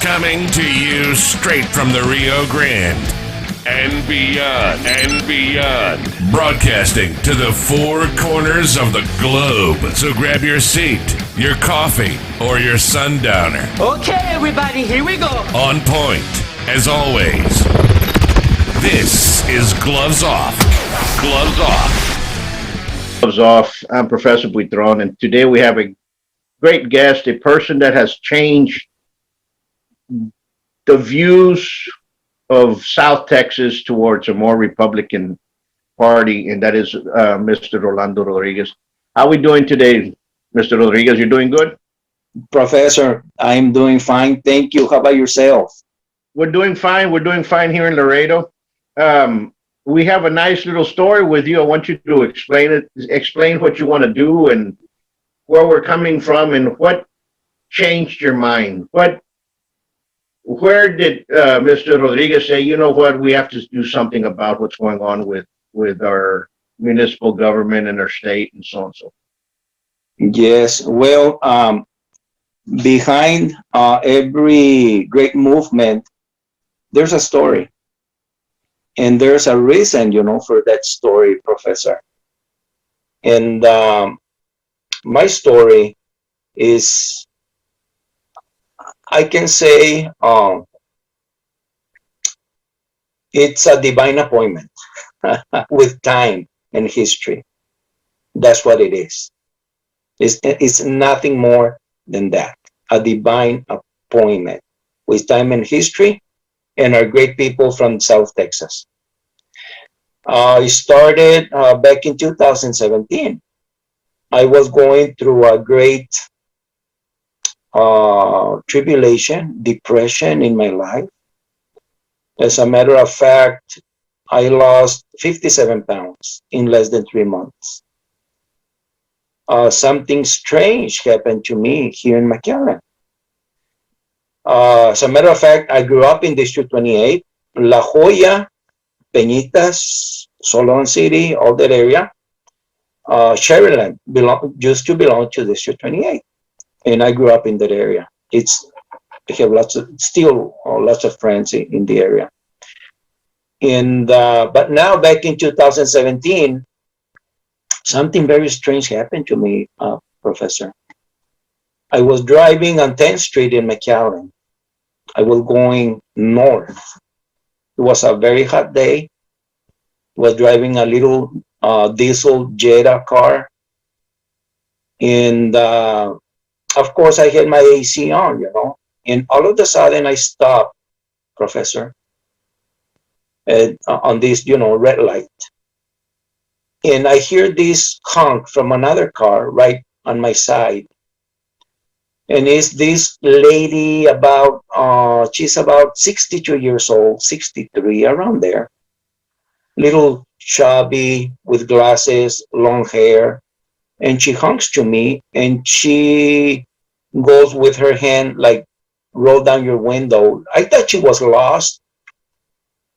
Coming to you straight from the Rio Grande and beyond. Broadcasting to the four corners of the globe. So grab your seat, your coffee, or your sundowner. Okay, everybody, here we go. On point, as always. This is Gloves Off. Gloves Off. Gloves Off. I'm Professor Buitrón, and today we have a great guest, a person that has changed the views of South Texas towards a more Republican party, and that is Mr. Rolando Rodriguez. How are we doing today, Mr. Rodriguez? You're doing good? Professor, I'm doing fine. Thank you. How about yourself? We're doing fine. We're doing fine here in Laredo. We have a nice little story with you. I want you to explain what you want to do and where we're coming from and what changed your mind. Where did Mr. Rodriguez say, you know what, we have to do something about what's going on with our municipal government and our state and so on and so forth? Yes, well, behind every great movement, there's a story. And there's a reason, for that story, Professor. And my story is, I can say, it's a divine appointment with time and history. That's what it is. It's nothing more than that. A divine appointment with time and history and our great people from South Texas. It started back in 2017. I was going through a great tribulation, depression in my life. As a matter of fact, I lost 57 pounds in less than 3 months. Something strange happened to me here in McAllen. As a matter of fact, I grew up in District 28, La Joya, Peñitas, Solon City, all that area. Sharyland used to belong to District 28. And I grew up in that area. I have lots of friends in the area. And but now back in 2017, something very strange happened to me, Professor. I was driving on 10th Street in McAllen. I was going north. It was a very hot day. I was driving a little diesel Jetta car. And of course, I had my AC on, and all of a sudden I stopped, Professor, on this, red light. And I hear this honk from another car right on my side. And it's this lady she's about 62 years old, 63, around there. Little chubby, with glasses, long hair. And she honks to me, and she goes with her hand, like, roll down your window. I thought she was lost,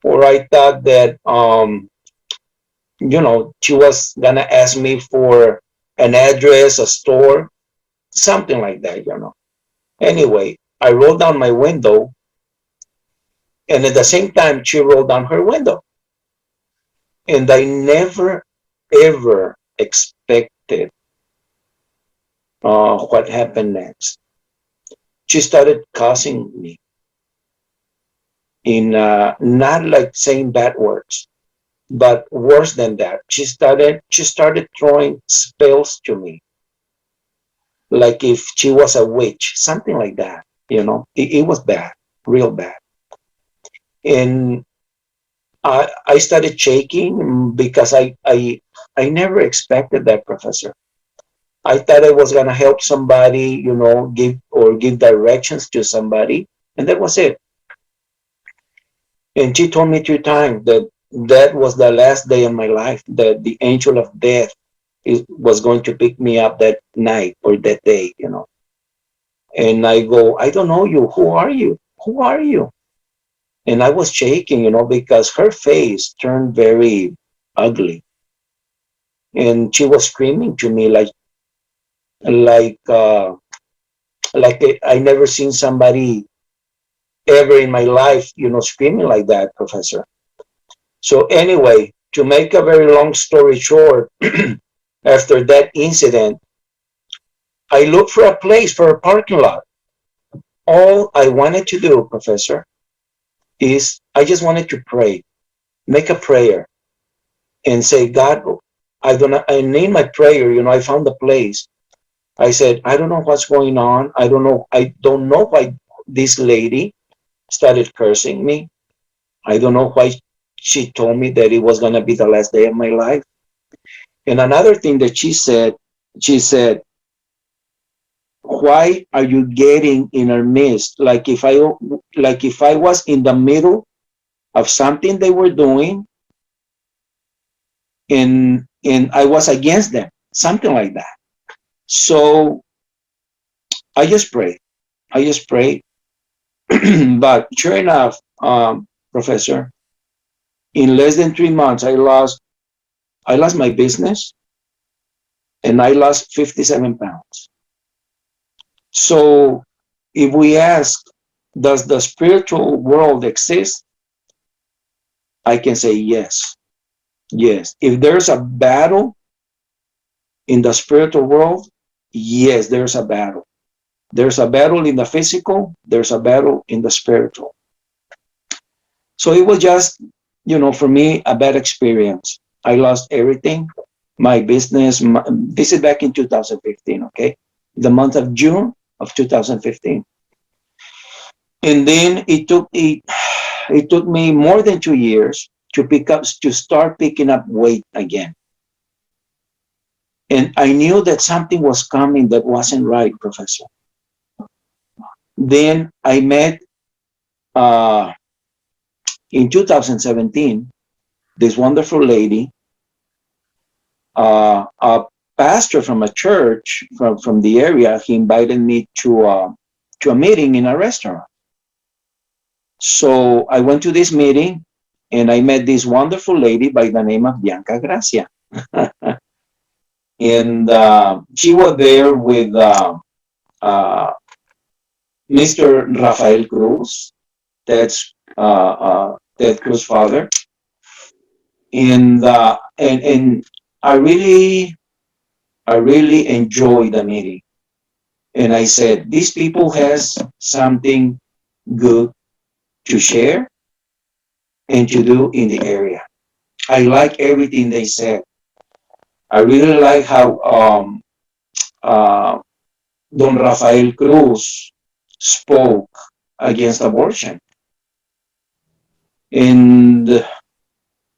or I thought that, she was gonna ask me for an address, a store, something like that, Anyway, I rolled down my window, and at the same time, she rolled down her window. And I never, ever expected what happened next. She started cussing me in not like saying bad words, but worse than that. She started throwing spells to me, like if she was a witch, something like that. It was bad, real bad. And I started shaking because I never expected that, Professor. I thought I was gonna help somebody, give directions to somebody, and that was it. And she told me 3 times that was the last day of my life, that the angel of death was going to pick me up that night or that day, And I go, I don't know you. Who are you? Who are you? And I was shaking, because her face turned very ugly. And she was screaming to me like I never seen somebody ever in my life, screaming like that, Professor. So anyway, to make a very long story short, after that incident, I looked for a place for a parking lot. All I wanted to do, Professor, is I just wanted to pray, make a prayer, and say, God, I need my prayer. I found the place. I said, I don't know what's going on. I don't know why this lady started cursing me. I don't know why she told me that it was going to be the last day of my life. And another thing that she said, why are you getting in our midst? Like if I was in the middle of something they were doing and I was against them, something like that. So I just prayed. But sure enough, Professor, in less than 3 months, I lost my business and I lost 57 pounds. So if we ask, does the spiritual world exist? I can say yes. Yes. If there's a battle in the spiritual world, yes, there's a battle. There's a battle in the physical, there's a battle in the spiritual. So it was just, for me, a bad experience. I lost everything, my business. This is back in 2015, okay? The month of June of 2015. And then it took me more than 2 years to start picking up weight again. And I knew that something was coming that wasn't right, Professor. Then I met, in 2017, this wonderful lady, a pastor from a church from the area. He invited me to a meeting in a restaurant. So I went to this meeting and I met this wonderful lady by the name of Bianca Gracia. And she was there with Mr. Rafael Cruz, that's Ted Cruz's father. And I really enjoyed the meeting. And I said, these people has something good to share and to do in the area. I like everything they said. I really like how Don Rafael Cruz spoke against abortion. And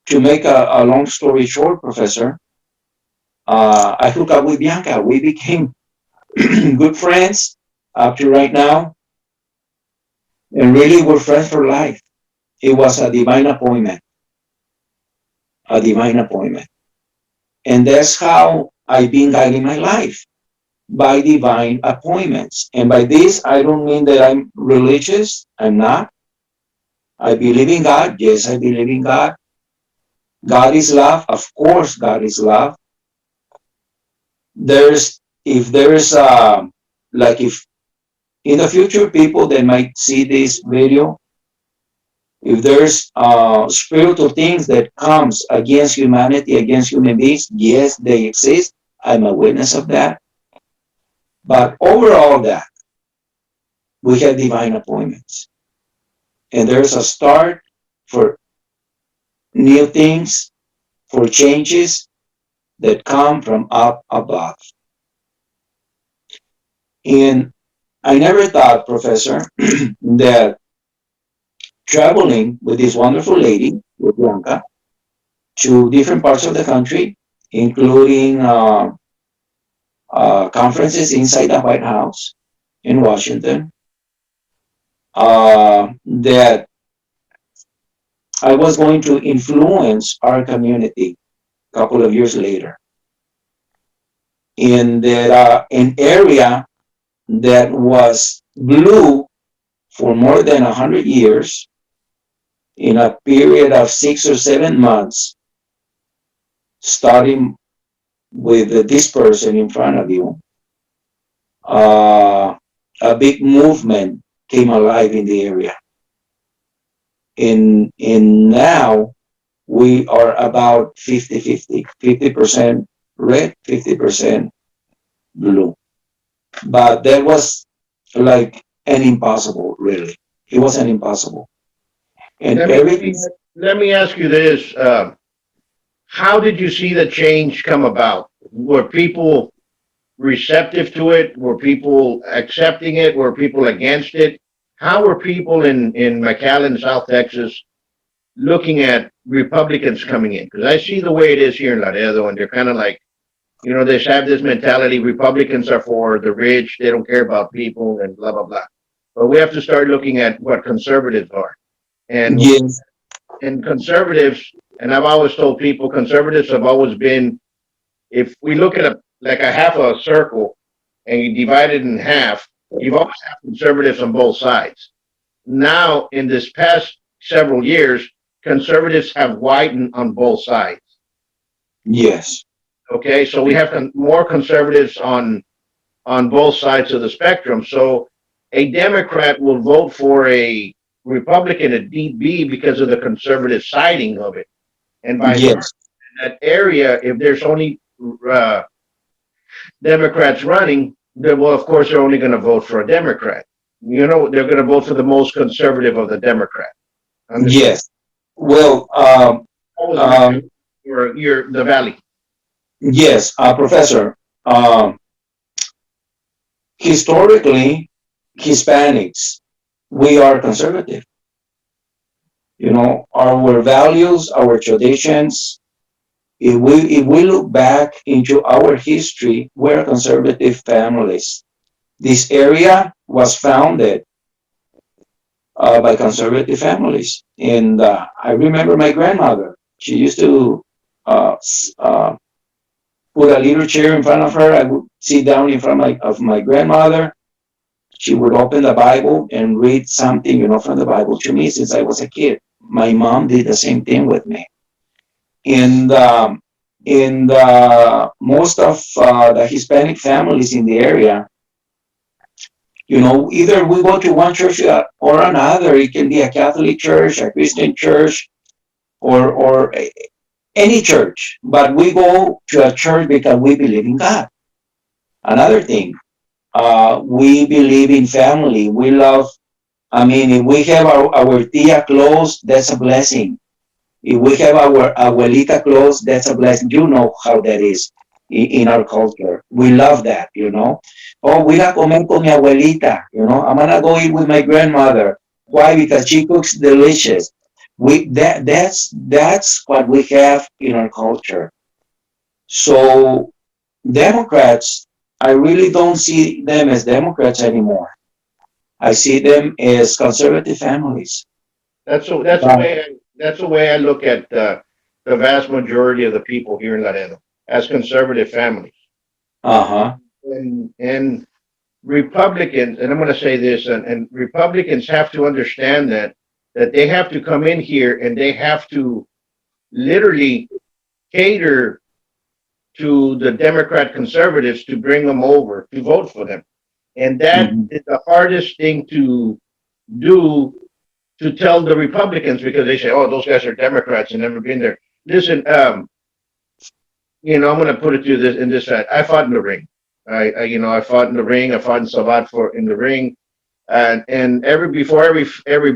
to make a long story short, Professor, I hooked up with Bianca. We became good friends up to right now. And really, we're friends for life. It was a divine appointment. A divine appointment. And that's how I've been guiding my life, by divine appointments. And by this, I don't mean that I'm religious. I'm not. I believe in God. Yes, I believe in God. God is love. Of course, God is love. If in the future people that might see this video, if there's spiritual things that comes against humanity, against human beings, yes, they exist. I'm a witness of that. But overall that, we have divine appointments. And there's a start for new things, for changes that come from up above. And I never thought, Professor, that traveling with this wonderful lady, with Blanca, to different parts of the country, including conferences inside the White House in Washington, that I was going to influence our community a couple of years later in that an area that was blue for more than 100 years, in a period of 6 or 7 months, starting with this person in front of you, a big movement came alive in the area. in now we are about 50-50, 50% red, 50% blue. But that was like an impossible, really. It was an impossible. And Let everything, me let me ask you this: how did you see the change come about? Were people receptive to it? Were people accepting it? Were people against it? How were people in McAllen, South Texas, looking at Republicans coming in? Because I see the way it is here in Laredo, and they're kind of like, they have this mentality: Republicans are for the rich; they don't care about people, and blah blah blah. But we have to start looking at what conservatives are, and yes, and conservatives. And I've always told people, conservatives have always been, if we look at a half a circle and you divide it in half, you've always had conservatives on both sides. Now, in this past several years, conservatives have widened on both sides. yes, Okay, so we have more conservatives on both sides of the spectrum. So a Democrat will vote for a Republican at DB because of the conservative siding of it, and vice versa. yes, In that area, if there's only uh, Democrats running, then, well, of course, they're only going to vote for a Democrat. They're going to vote for the most conservative of the Democrat. Understand? yes. Well, That was um, the Valley. yes, Professor. Historically, Hispanics, we are conservative. Our values, our traditions. If we look back into our history, we're conservative families. This area was founded by conservative families, and I remember my grandmother. She used to uh, put a little chair in front of her. I would sit down in front of my grandmother. She would open the Bible and read something, from the Bible to me since I was a kid. My mom did the same thing with me. And most of the Hispanic families in the area, either we go to one church or another. It can be a Catholic church, a Christian church, or any church. But we go to a church because we believe in God. Another thing, we believe in family. We love. I mean, if we have our tia close, that's a blessing. If we have our abuelita close, that's a blessing. You know how that is in our culture. We love that. Oh, we a comer con mi abuelita. I'm gonna go eat with my grandmother. Why? Because she cooks delicious. That's what we have in our culture. So Democrats, I really don't see them as Democrats anymore. I see them as conservative families. That's the way I look at the vast majority of the people here in Laredo as conservative families. Uh-huh. And Republicans, and I'm going to say this, and Republicans have to understand that they have to come in here and they have to literally cater to the Democrat conservatives to bring them over to vote for them. And that Mhm. is the hardest thing to do, to tell the Republicans, because they say, "Oh, those guys are Democrats and never been there." Listen, I'm going to put it to this in this side. I fought in the ring. I fought in the ring. I fought in Savat for in the ring, and before every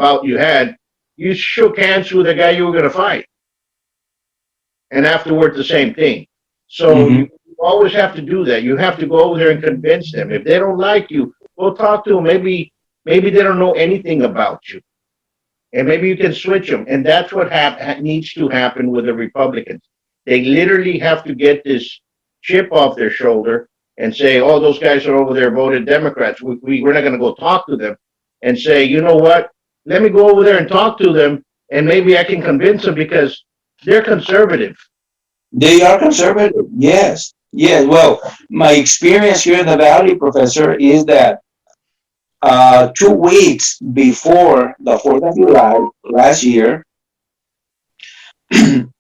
bout you had, you shook hands with the guy you were going to fight, and afterward the same thing. So Mhm. you always have to do that. You have to go over there and convince them. If they don't like you, go talk to them. Maybe they don't know anything about you, and maybe you can switch them. And that's what needs to happen with the Republicans. They literally have to get this chip off their shoulder and say, "Oh, those guys are over there voted Democrats. We're not going to go talk to them," and say, "You know what? Let me go over there and talk to them, and maybe I can convince them because they're conservative." They are conservative. Yes. Yes. Well, my experience here in the Valley, Professor, is that 2 weeks before the 4th of July last year,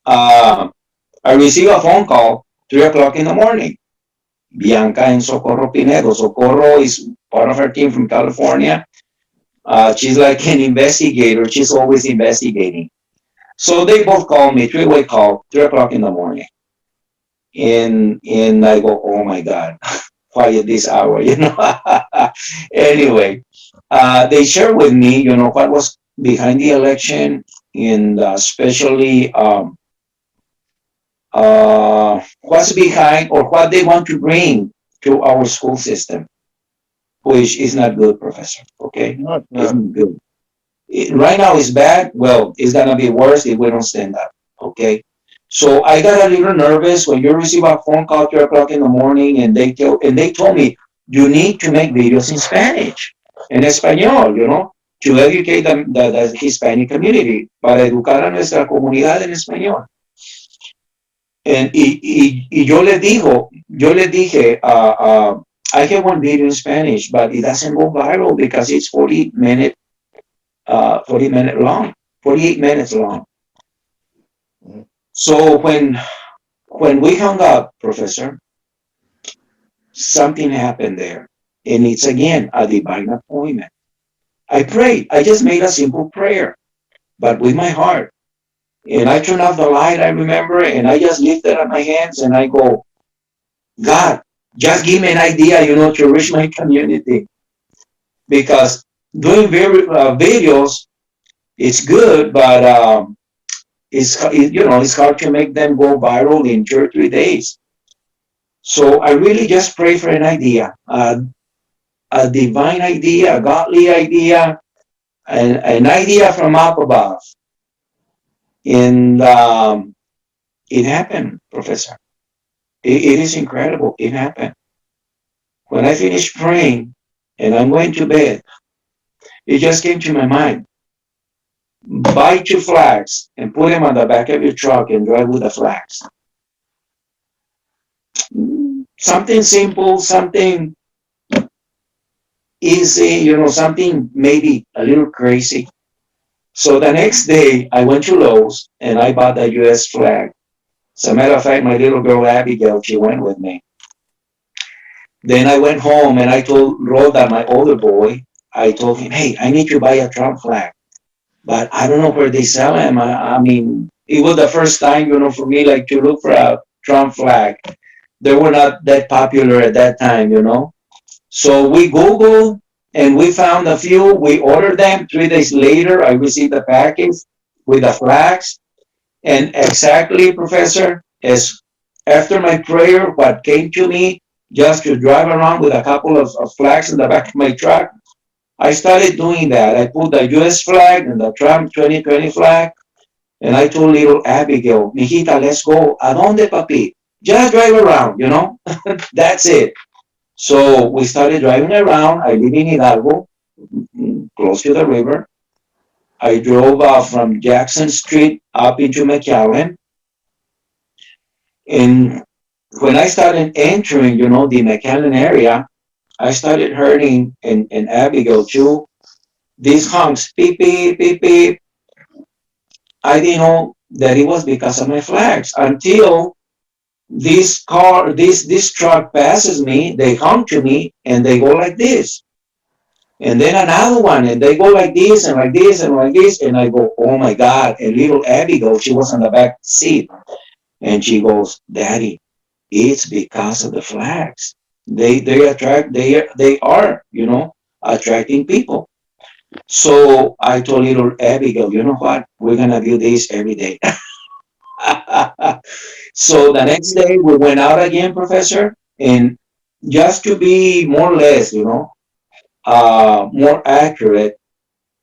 uh, I received a phone call 3 o'clock in the morning. Bianca and Socorro Pinedo. Socorro is part of our team from California. She's like an investigator. She's always investigating. So they both called me, three-way call, 3 o'clock in the morning. And I go, oh my God, why at this hour, you know? Anyway, they shared with me, you know, what was behind the election, and especially what's behind or what they want to bring to our school system, which is not good, Professor. Okay, No, it's it's not. not good. Right now it's bad. Well, it's gonna be worse if we don't stand up. Okay. So I got a little nervous when you receive a phone call 3 o'clock in the morning, and they told me you need to make videos in Spanish, in español, you know, to educate the Hispanic community, para educar a nuestra comunidad en español. Y yo les dije, I have one video in Spanish, but it doesn't go viral because it's 40 minute long, 48 minutes long. So when we hung up, Professor, something happened there. And it's again a divine appointment. I prayed. I just made a simple prayer, but with my heart. And I turned off the light, I remember, and I just lifted up my hands and I go, God, just give me an idea, you know, to reach my community. Because doing videos, it's good, but it's hard to make them go viral in 2 or 3 days. So I really just pray for an idea, a divine idea, a godly idea, an idea from up above. And it happened, Professor. It is incredible. It happened. When I finished praying and I went to bed, it just came to my mind. Buy 2 flags and put them on the back of your truck and drive with the flags. Something simple, something easy, you know, something maybe a little crazy. So the next day, I went to Lowe's and I bought the US flag. As a matter of fact, my little girl Abigail, she went with me. Then I went home and I told Rhoda, my older boy, I told him, hey, I need to buy a Trump flag. But I don't know where they sell them. I mean, it was the first time, you know, for me, like to look for a Trump flag. They were not that popular at that time, you know. So we Googled and we found a few. We ordered them. 3 days later, I received the package with the flags. And exactly, Professor, as after my prayer, what came to me, just to drive around with a couple of flags in the back of my truck, I started doing that. I put the US flag and the Trump 2020 flag, and I told little Abigail, mijita, let's go. ¿A dónde, papi? Just drive around, you know? That's it. So we started driving around. I live in Hidalgo, close to the river. I drove from Jackson Street up into McAllen. And when I started entering, you know, the McAllen area, I started hearing, and Abigail too, these honks, beep, beep, beep, beep. I didn't know that it was because of my flags until this truck passes me, they honk to me, and they go like this. And then another one, and they go like this, and like this, and like this, and I go, oh my God. And little Abigail, she was on the back seat, and she goes, Daddy, it's because of the flags. They are, you know, attracting people. So I told little Abigail, you know what? We're gonna do this every day. So the next day we went out again, Professor, and just to be more or less, you know, more accurate,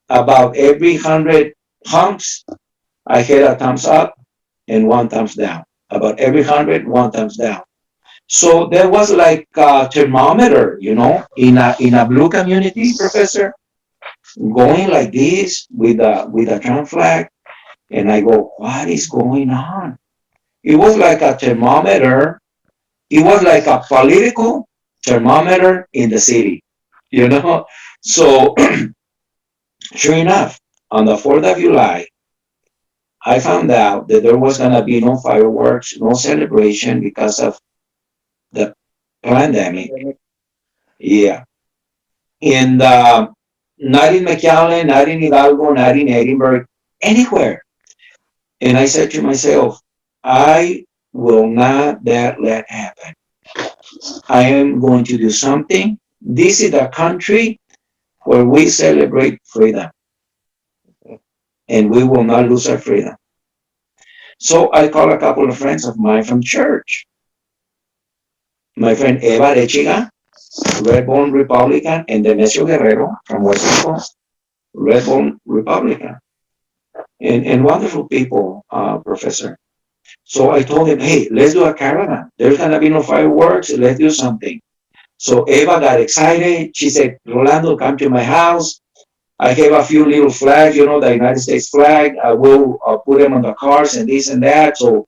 about every 100 humps, I had a thumbs up and 1 thumbs down. About every 100, 1 thumbs down. So there was like a thermometer, you know, in a blue community, Professor, going like this with a Trump flag, and I go, what is going on? It was like a thermometer. It was like a political thermometer in the city, you know. So sure enough, on the 4th of July, I found out that there was gonna be no fireworks, no celebration because of the pandemic. Yeah, and Not in McAllen, not in Hidalgo, not in Edinburgh, anywhere. And I said to myself, I will not let happen. I am going to do something. This is a country where we celebrate freedom, and we will not lose our freedom. So I called a couple of friends of mine from church. My friend Eva Lechiga, Red-Bone Republican, and Demetrio Guerrero from Washington, Red-Bone Republican, and wonderful people, Professor. So I told him, hey, let's do a caravan. There's gonna be no fireworks. Let's do something. So Eva got excited. She said, Rolando, come to my house. I have a few little flags, you know, the United States flag. I will put them on the cars and this and that. So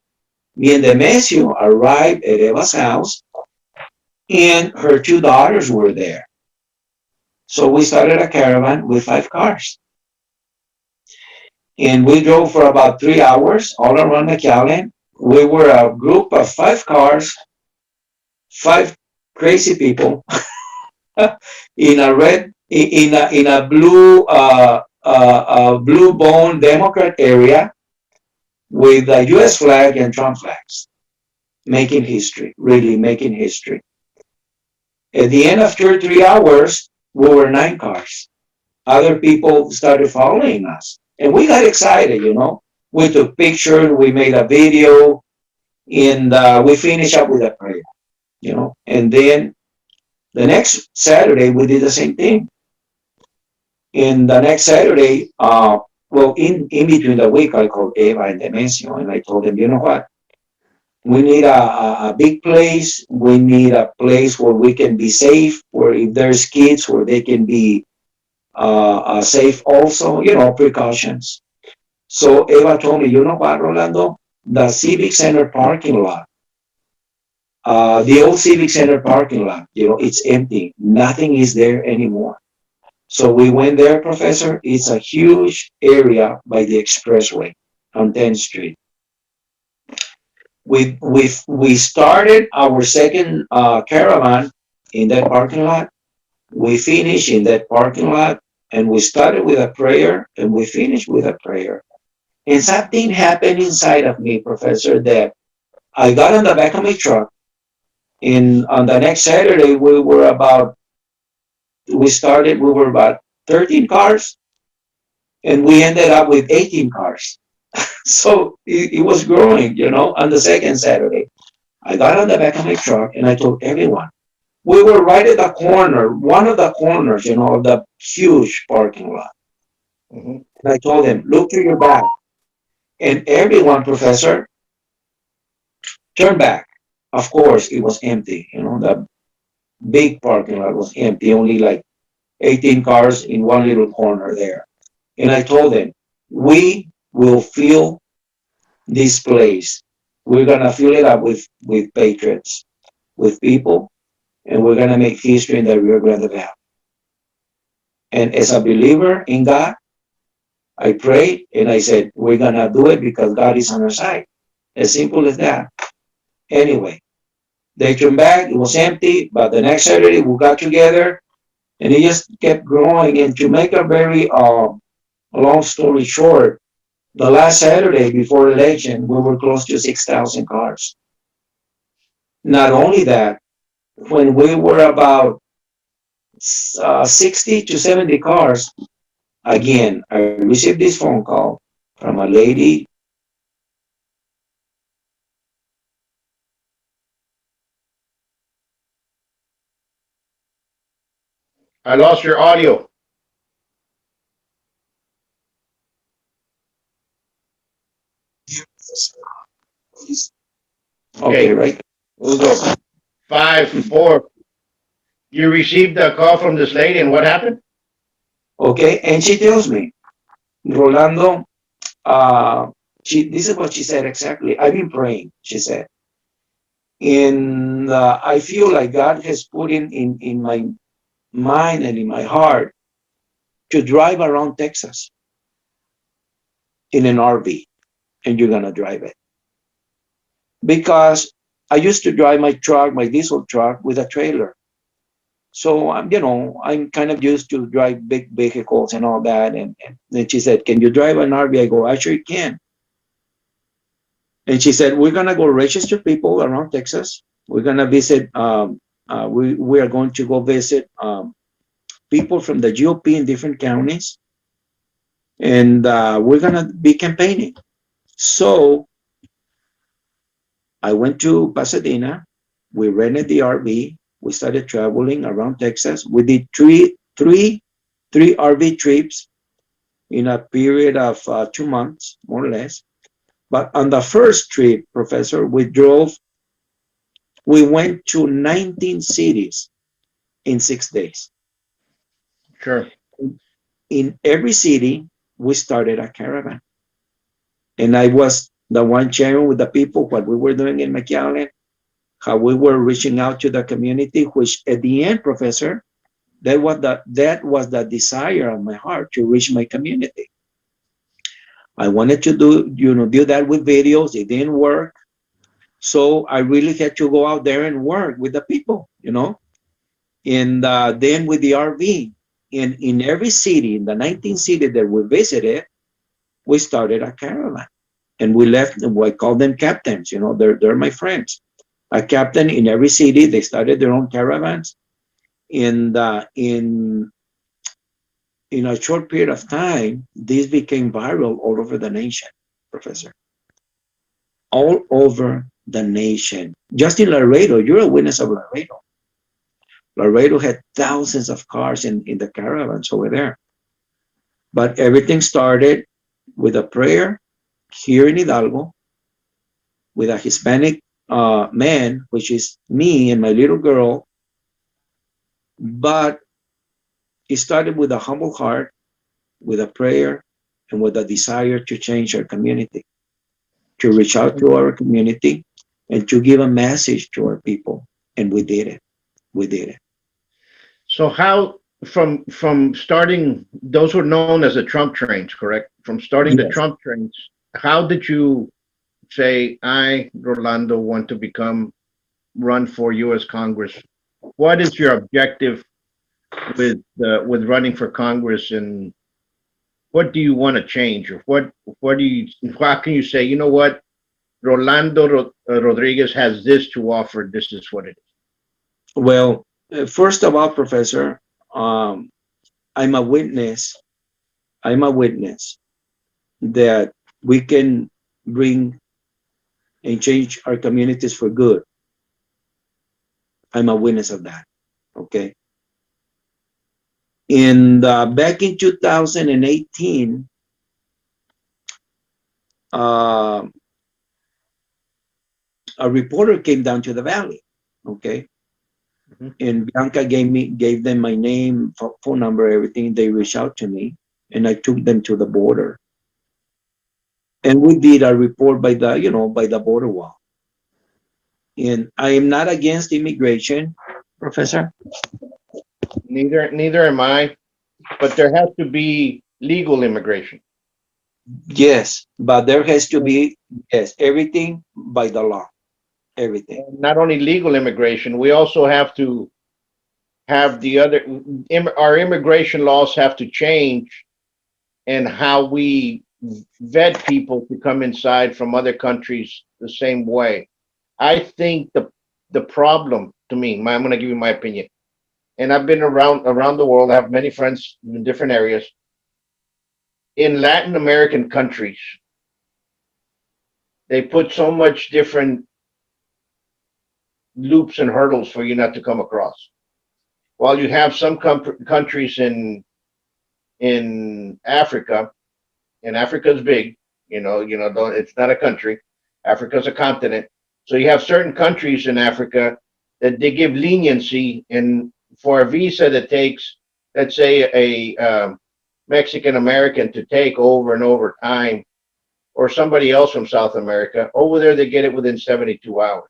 me and Demetrio arrived at Eva's house, and her two daughters were there. So we started a caravan with 5 cars. And we drove for about 3 hours all around McAllen. We were a group of 5 cars, 5 crazy people in a red, in a blue, blue bone Democrat area with the US flag and Trump flags, making history, really making history. At the end of 2 or 3 hours, we were 9 cars. Other people started following us, and we got excited, you know. We took pictures, we made a video, and we finished up with a prayer, you know. And then the next Saturday, we did the same thing. And the next Saturday, well, in between the week, I called Eva and Demencio, and I told them, you know what? We need a big place. We need a place where we can be safe, where if there's kids, where they can be safe also, you know, precautions. So Eva told me, you know what, Rolando? The Civic Center parking lot, the old Civic Center parking lot, you know, it's empty. Nothing is there anymore. So we went there, Professor. It's a huge area by the expressway on 10th Street. We started our second caravan in that parking lot. We finished in that parking lot, and we started with a prayer, and we finished with a prayer. And something happened inside of me, Professor, that I got on the back of my truck, and on the next Saturday, we were about 13 cars, and we ended up with 18 cars. So it was growing, you know, on the second Saturday. I got on the back of my truck, and I told everyone, we were right at the corner, one of the corners, you know, of the huge parking lot. Mhm. And I told them, look to your back. And everyone, Professor, turned back. Of course, it was empty. You know, the big parking lot was empty, only like 18 cars in one little corner there. And I told them, we will fill this place. We're going to fill it up with patriots, with people, and we're going to make history in the Rio Grande Valley. And as a believer in God, I prayed and I said, we're going to do it because God is on our side. As simple as that. Anyway, they turned back. It was empty. But the next Saturday, we got together and it just kept growing. And to make a very long story short, the last Saturday before election, we were close to 6,000 cars. Not only that, when we were about 60 to 70 cars, again, I received this phone call from a lady. I lost your audio. Okay, Okay, right. we'll go. 5, 4. You received a call from this lady, and what happened? Okay, and she tells me, Rolando, this is what she said exactly. I've been praying, she said. And I feel like God has put in my mind and in my heart to drive around Texas in an RV, and you're going to drive it. Because I used to drive my truck, my diesel truck, with a trailer. So I'm kind of used to drive big vehicles and all that. And then she said, "Can you drive an RV?" I go, "I sure can." And she said, "We're gonna go register people around Texas. We're gonna visit. We are going to go visit people from the GOP in different counties, and we're gonna be campaigning." So I went to Pasadena. We rented the RV. We started traveling around Texas. We did three RV trips in a period of 2 months, more or less. But on the first trip, Professor, we went to 19 cities in 6 days. Sure. In every city, we started a caravan. And I was the one sharing with the people what we were doing in McAllen, how we were reaching out to the community, which at the end, Professor, that was the desire of my heart, to reach my community. I wanted to do that with videos. It didn't work. So I really had to go out there and work with the people. And then with the RV, in every city, in the 19 cities that we visited, we started a caravan. And we left, I call them captains, they're my friends. A captain in every city, they started their own caravans. And in a short period of time, this became viral all over the nation, Professor. All over the nation. Just in Laredo, you're a witness of Laredo. Laredo had thousands of cars in the caravans over there. But everything started with a prayer here in Hidalgo with a Hispanic man, which is me and my little girl. But it started with a humble heart, with a prayer, and with a desire to change our community, to reach out to our community, and to give a message to our people. And we did it. We did it. So how from starting, those were known as the Trump trains, correct? From starting the Yes. Trump trains, how did you say, I, Rolando, want to run for U.S. Congress? What is your objective with running for Congress, and what do you want to change, or what do you, how can you say, you know what, Rodriguez has this to offer, this is what it is? Well, first of all, Professor, um, I'm a witness. I'm a witness that we can bring and change our communities for good. I'm a witness of that. Okay. Back in 2018, uh, a reporter came down to the valley. Okay. And Bianca gave them my name, phone number, everything. They reached out to me, and I took them to the border. And we did a report by the border wall. And I am not against immigration, Professor. Neither am I, but there has to be legal immigration. Yes, but there has to be, yes, everything by the law, everything. Not only legal immigration, we also have to have our immigration laws have to change, and how we vet people to come inside from other countries the same way. I think the problem, to me, I'm going to give you my opinion, and I've been around the world. I have many friends in different areas. In Latin American countries, they put so much different loops and hurdles for you not to come across. While you have some countries in Africa, and Africa's big, it's not a country. Africa's a continent. So you have certain countries in Africa that they give leniency, and for a visa that takes, let's say, a Mexican American to take over and over time, or somebody else from South America, over there they get it within 72 hours.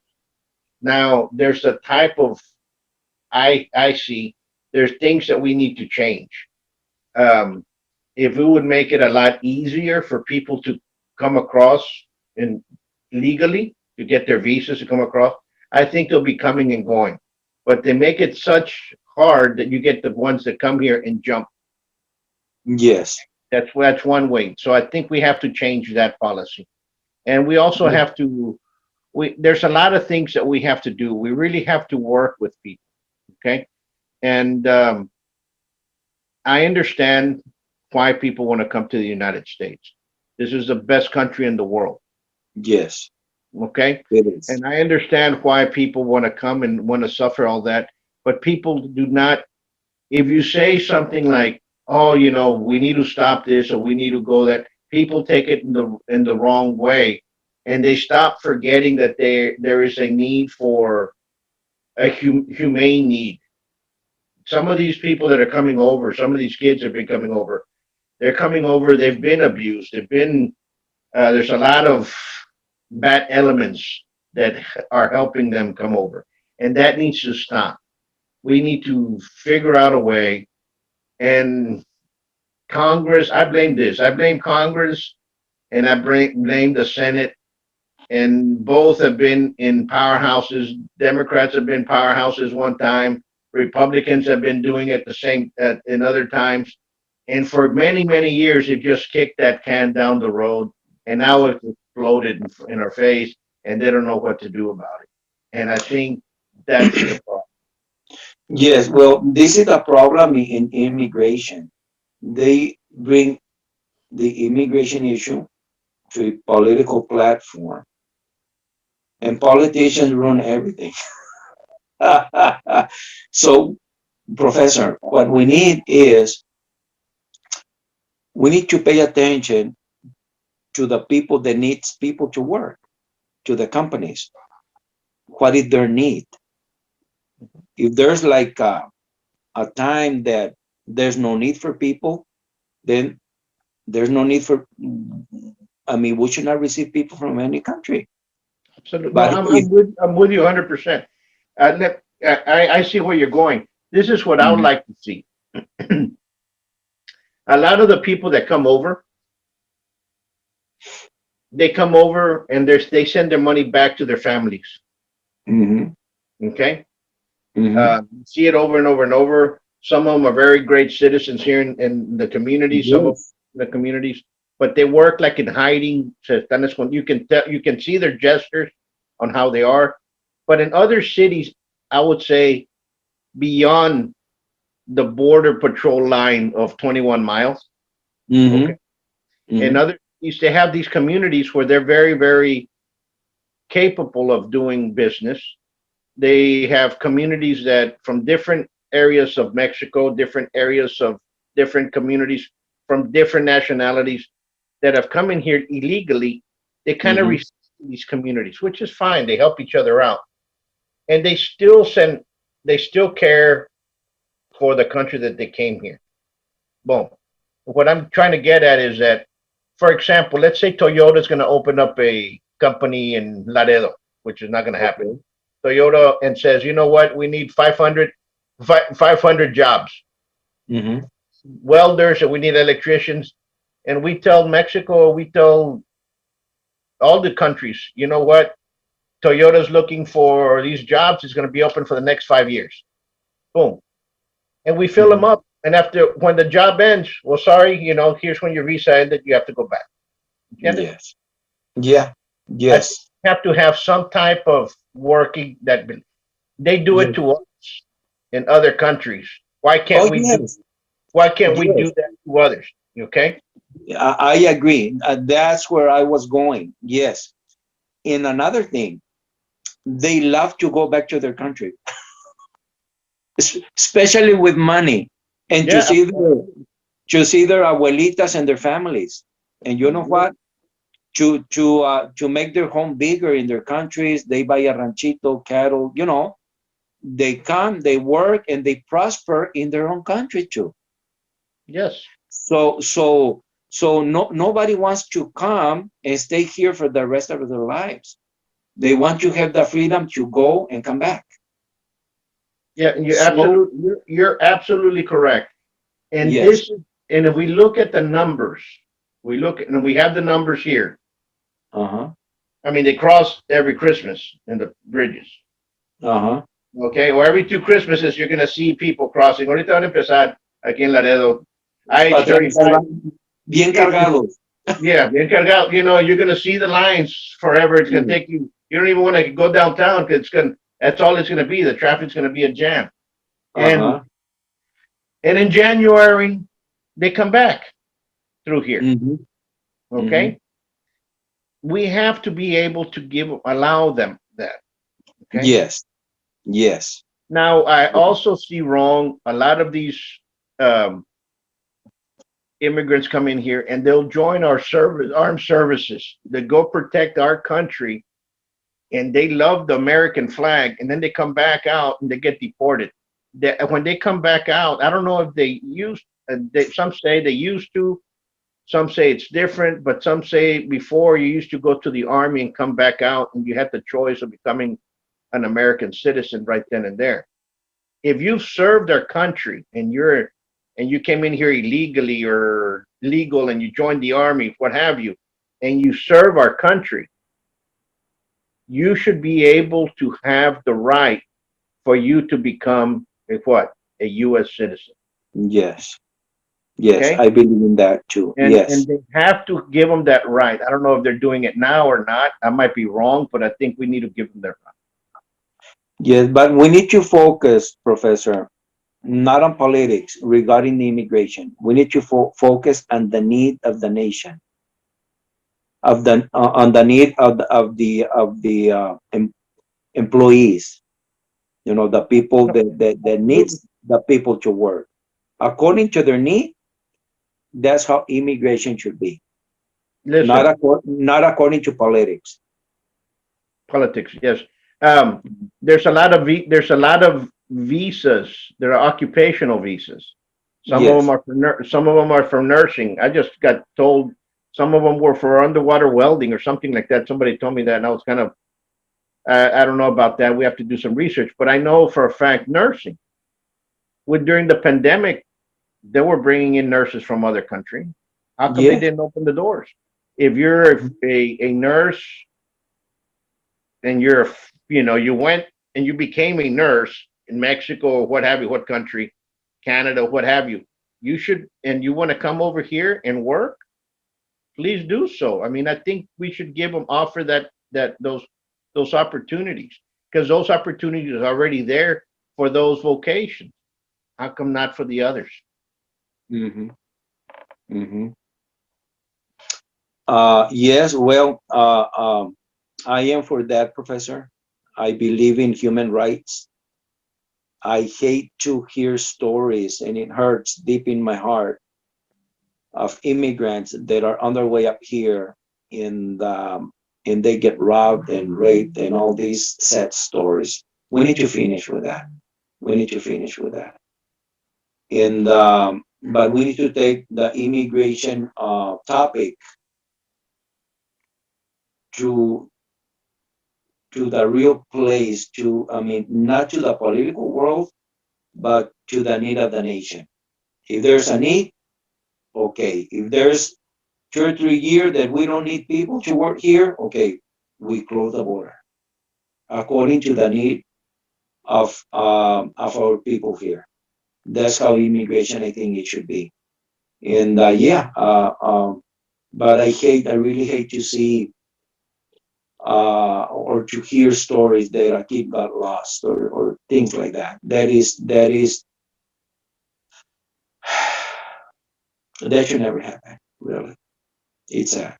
Now, there's a type of, I see, there's things that we need to change. If we would make it a lot easier for people to come across and legally to get their visas to come across, I think they'll be coming and going. But they make it such hard that you get the ones that come here and jump. Yes. That's one way. So I think we have to change that policy. And we also have to, there's a lot of things that we have to do. We really have to work with people. Okay. And I understand why people want to come to the United States. This is the best country in the world. Yes. Okay. It is. And I understand why people want to come and want to suffer all that. But people do not, if you say something like, oh, you know, we need to stop this or we need to go that, people take it in the wrong way. And they stop forgetting that there is a need for a humane need. Some of these people that are coming over, some of these kids have been coming over. They're coming over. They've been abused. They've been. There's a lot of bad elements that are helping them come over, and that needs to stop. We need to figure out a way. And Congress, I blame this. I blame Congress, and I blame the Senate. And both have been in powerhouses. Democrats have been powerhouses one time. Republicans have been doing it the same in other times. And for many, many years, they've just kicked that can down the road. And now it's exploded in our face, and they don't know what to do about it. And I think that's the problem. Yes. Well, this is a problem in immigration. They bring the immigration issue to a political platform, and politicians run everything. So, Professor, what we need is we need to pay attention to the people that needs people to work, to the companies. What is their need? If there's like a time that there's no need for people, then there's no need for, I mean, we should not receive people from any country. Absolutely. No, But if, I'm with you 100%. I see where you're going. This is what I would Mhm. like to see. A lot of the people that come over, they come over and they send their money back to their families. Mhm, Okay. mhm. See it over and over and over. Some of them are very great citizens here in the community. Some of Yes. the communities, but they work like in hiding. You can tell, you can see their gestures on how they are. But in other cities, I would say beyond the border patrol line of 21 miles. Okay. Mhm, In mhm. other cities, they have these communities where they're very, very capable of doing business. They have communities that from different areas of Mexico, different areas of different communities from different nationalities that have come in here illegally. They kind of Mhm. receive these communities, which is fine. They help each other out, and they still care for the country that they came here. Boom. What I'm trying to get at is that, for example, let's say Toyota is going to open up a company in Laredo, which is not going to happen. Okay. Toyota and says, you know what, we need 500 jobs, Mhm. welders, and we need electricians. And we tell Mexico, we tell all the countries, you know what, Toyota's looking for these jobs. It's going to be open for the next 5 years. Boom. And we fill them Mhm. up. And after, when the job ends, well, sorry, you know, here's when your visa ended. You have to go back. Get it? Yes. Yeah. I think Yes. we have to have some type of working that they do it Yes. to us in other countries. Why Oh, can't we do? yes. Why can't we do Yes. that to others? Okay. I agree. That's where I was going. Yes. And another thing, they love to go back to their country, especially with money, and Yeah. to see their abuelitas and their families. And you know what? To make their home bigger in their countries, they buy a ranchito, cattle. You know, they come, they work, and they prosper in their own country too. Yes. So no, nobody wants to come and stay here for the rest of their lives. They want to have the freedom to go and come back. Yeah. And So you're absolutely correct. And yes. this, and if we look at the numbers, we look at, and we have the numbers here. Uh-huh. I mean, they cross every Christmas in the bridges. Uh-huh. Okay, or every 2 Christmases, you're gonna see people crossing. Ahorita van a empezar aquí en Laredo. Patrones I-35. van bien cargados. Yeah, bien cargado. You know, you're gonna see the lines forever. It's gonna Mm. take you. You don't even want to go downtown because it's gonna. That's all it's gonna be. The traffic's gonna be a jam. And Uh-huh. and in January, they come back through here. Mm-hmm. Mm-hmm. Okay, we have to be able to allow them that. Okay. Yes. Yes. Now I also see wrong a lot of these um, immigrants come in here and they'll join our armed services. They go protect our country and they love the American flag, and then they come back out and they get deported. When they come back out, I don't know if they used. Some say they used to. Some say it's different, but some say before you used to go to the army and come back out, and you had the choice of becoming an American citizen right then and there. If you've served our country and you came in here illegally or legal and you joined the army, what have you, and you serve our country, you should be able to have the right for you to become a what? A U.S. citizen. Yes. Yes. Okay? I believe in that too. And Yes. they have to give them that right. I don't know if they're doing it now or not. I might be wrong, but I think we need to give them that right. Yes. But we need to focus, Professor, not on politics regarding the immigration. We need to focus on the need of the nation, of the on the need of the employees. You know, the people that Absolutely. needs the people to work according to their need. That's how immigration should be, Listen, not according to politics. politics, yes. There's a lot of visas. There are occupational visas. Some of them Yes. are for some of them are for nursing. I just got told some of them were for underwater welding or something like that. Somebody told me that, and I was kind of I don't know about that. We have to do some research, but I know for a fact nursing. With during the pandemic, they were bringing in nurses from other country. How come they Yes. didn't open the doors? If you're a nurse and you went and you became a nurse in Mexico or what have you, what country, Canada, what have you, you should, and you want to come over here and work, please do so. I mean, I think we should offer those opportunities because those opportunities are already there for those vocations. How come not for the others? Mm-hmm. Mm-hmm. Yes. Well, I am for that, Professor. I believe in human rights. I hate to hear stories, and it hurts deep in my heart of immigrants that are on their way up here in the, and they get robbed and raped and all these sad stories. We need to finish with that. We need to finish with that. And but we need to take the immigration topic to the real place, to, I mean, not to the political world, but to the need of the nation. If there's a need, okay. If there's 2 or 3 years that we don't need people to work here, okay, we close the border according to the need of our people here. That's how immigration, I think, it should be. And yeah, but I really hate to see or to hear stories that a kid got lost, or things like that. That is that should never happen. Really, it's sad.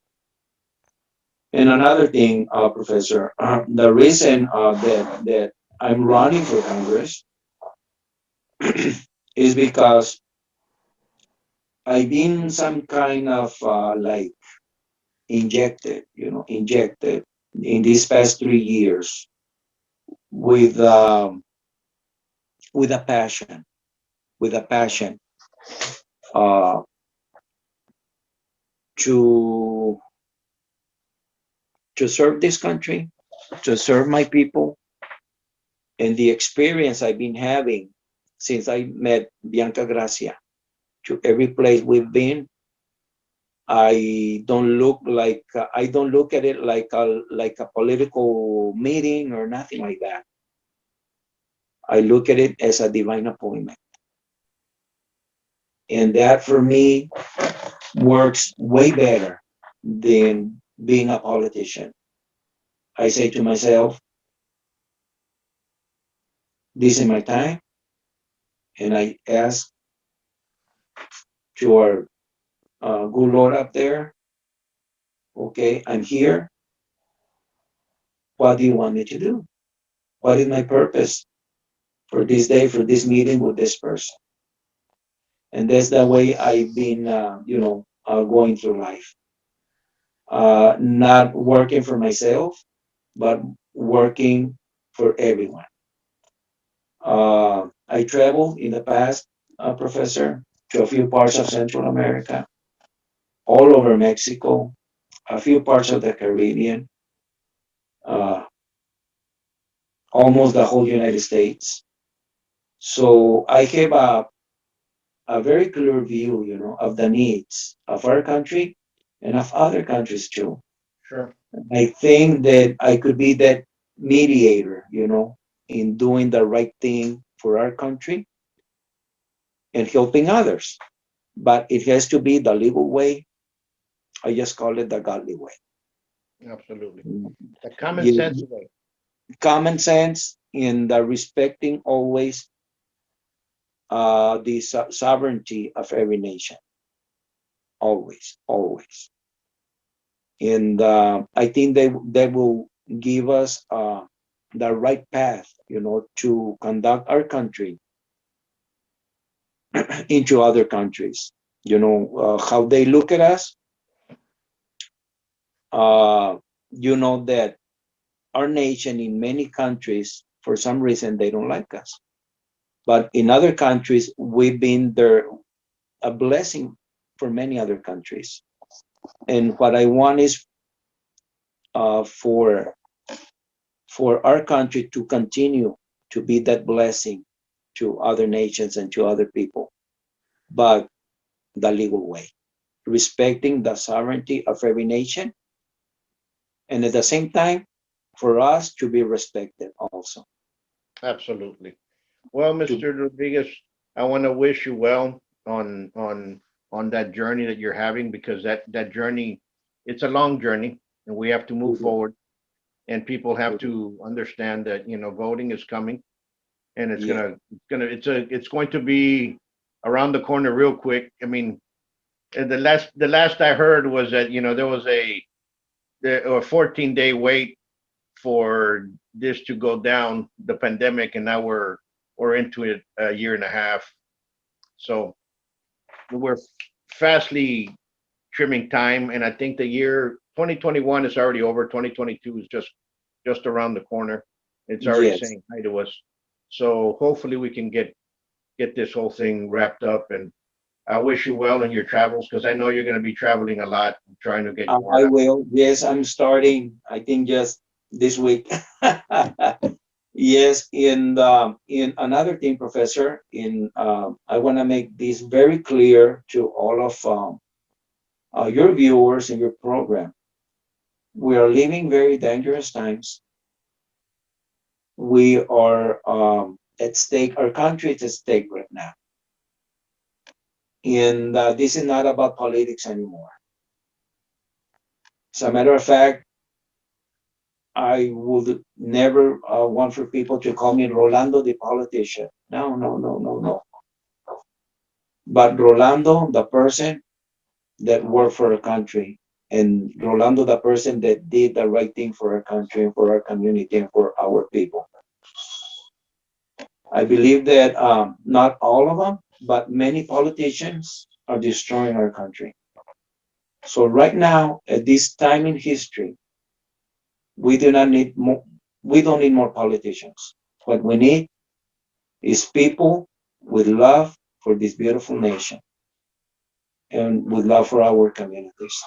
And another thing, Professor, the reason that I'm running for Congress is because I've been some kind of like injected in these past 3 years with with a passion, with a passion uh, to serve this country, to serve my people, and the experience I've been having since I met Bianca Gracia. To every place we've been, I don't look at it like a political meeting or nothing like that. I look at it as a divine appointment. And that for me works way better than being a politician. I say to myself, this is my time. And I ask to our good Lord up there, okay, I'm here. What do you want me to do? What is my purpose for this day, for this meeting with this person? And that's the way I've been, going through life. Not working for myself, but working for everyone. I traveled in the past, Professor, to a few parts of Central America, all over Mexico, a few parts of the Caribbean, uh, almost the whole United States. So I have a very clear view, of the needs of our country and of other countries too. Sure. I think that I could be that mediator, in doing the right thing for our country and helping others. But it has to be the legal way. I just call it the godly way. Absolutely. The common sense You, way. common sense in the respecting always the sovereignty of every nation. Always, always. And I think they will give us the right path, to conduct our country into other countries. How they look at us. Uh, that our nation in many countries, for some reason, they don't like us. But in other countries, we've been there a blessing for many other countries. And what I want is for our country to continue to be that blessing to other nations and to other people, but the legal way, respecting the sovereignty of every nation, and at the same time, for us to be respected also. Absolutely. Well, To, Mr. Rodriguez, I want to wish you well on that journey that you're having, because that journey, it's a long journey, and we have to move forward, and people have to understand that, voting is coming, and yeah, it's going to be around the corner real quick. I mean, the last I heard was that, there was a 14-day wait for this to go down, the pandemic, and now we're into it a year and a half. So we're fastly trimming time, and I think the year 2021 is already over. 2022 is just around the corner. It's already yes. saying hi to us. So hopefully we can get this whole thing wrapped up, and I wish you well in your travels, because I know you're going to be traveling a lot, trying to get your I word out. will. Yes, I'm starting. I think just this week. Yes, in another thing, Professor. I want to make this very clear to all of your viewers in your program. We are living very dangerous times. We are at stake. Our country is at stake right now, and this is not about politics anymore. As a matter of fact, I would never want for people to call me Rolando the politician. No, no, no, no, no. But Rolando, the person that worked for our country, and Rolando, the person that did the right thing for our country and for our community and for our people. I believe that not all of them, but many politicians are destroying our country. So right now, at this time in history, we do not need more. We don't need more politicians. What we need is people with love for this beautiful nation and with love for our communities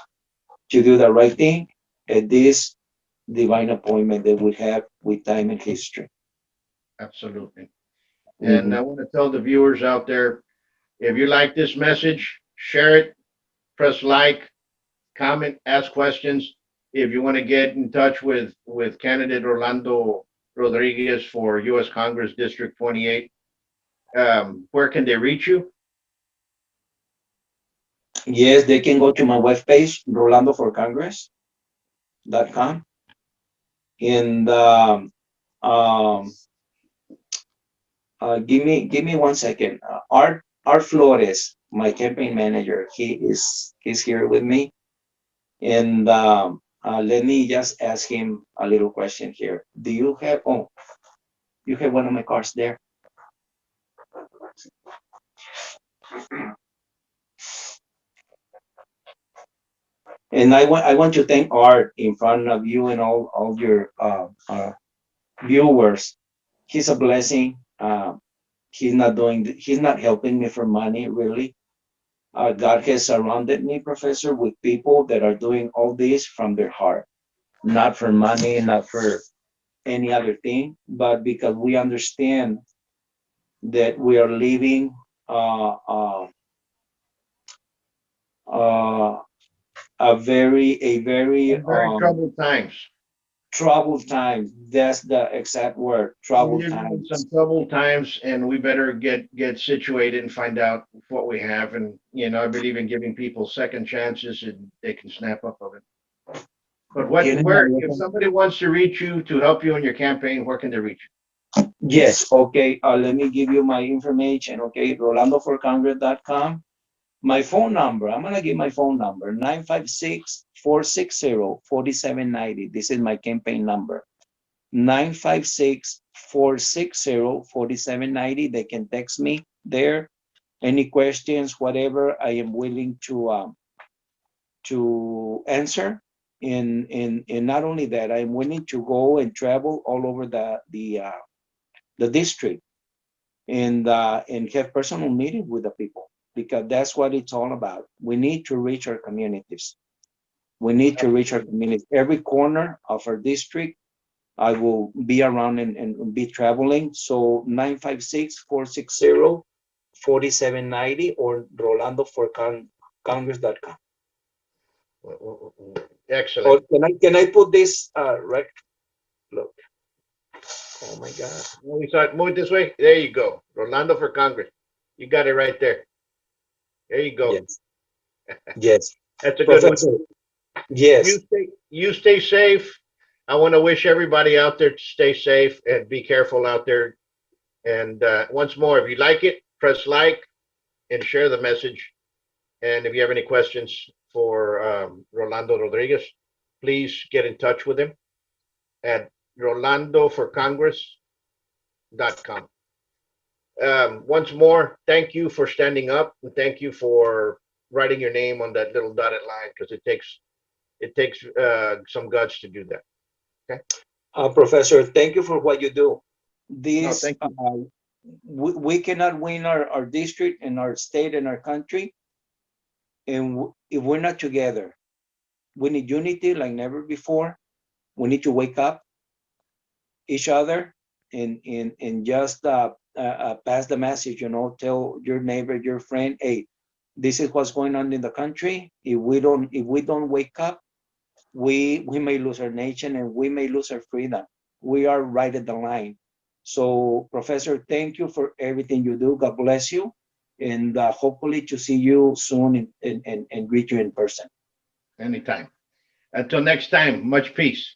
to do the right thing at this divine appointment that we have with time and history. Absolutely. And I Mhm. want to tell the viewers out there, if you like this message, share it, press like, comment, ask questions. If you want to get in touch with candidate Rolando Rodriguez for US Congress District 28. Where can they reach you? Yes, they can go to my webpage, rolandoforcongress.com. And give me 1 second. Art Flores, my campaign manager, he's here with me. And let me just ask him a little question here. Do you have, oh, you have one of my cards there? And I want to thank Art in front of you and all your viewers. He's a blessing. He's not helping me for money, really. God has surrounded me, Professor, with people that are doing all this from their heart, not for money, not for any other thing, but because we understand that we are living uh, a very Very troubled times. troubled time. That's the exact word, We troubled live in times. some troubled times, and we better get situated and find out what we have. And I believe in giving people second chances, and they can snap up of it. But if somebody wants to reach you to help you in your campaign, where can they reach you? Yes, okay. Let me give you my information. Okay, rolandoforcongress.com. My phone number, I'm gonna give my phone number, 956-460-4790. This is my campaign number. 956-460-4790. They can text me there. Any questions, whatever, I am willing to answer. And not only that, I'm willing to go and travel all over the district and have personal meetings with the people, because that's what it's all about. We need to reach our communities. We need to reach our communities. Every corner of our district, I will be around and be traveling. So 956-460-4790 or rolandoforcongress.com. Excellent. Or can I put this right? Look. Oh my God. Move it this way. There you go. Rolando for Congress. You got it right there. There you go. Yes. Yes. That's a good Professor, one. yes. You stay safe. I want to wish everybody out there to stay safe and be careful out there. And once more, if you like it, press like and share the message. And if you have any questions for Rolando Rodriguez, please get in touch with him at rolandoforcongress.com. Once more, thank you for standing up, and thank you for writing your name on that little dotted line, because it takes some guts to do that. Okay. Professor, thank you for what you do. No, This thank you. we cannot win our district and our state and our country, and if we're not together. We need unity like never before. We need to wake up each other and just pass the message. Tell your neighbor, your friend, hey, this is what's going on in the country. If we don't wake up, we may lose our nation and we may lose our freedom. We are right at the line. So, Professor, thank you for everything you do. God bless you, and hopefully to see you soon and greet you in person. Anytime. Until next time, much peace.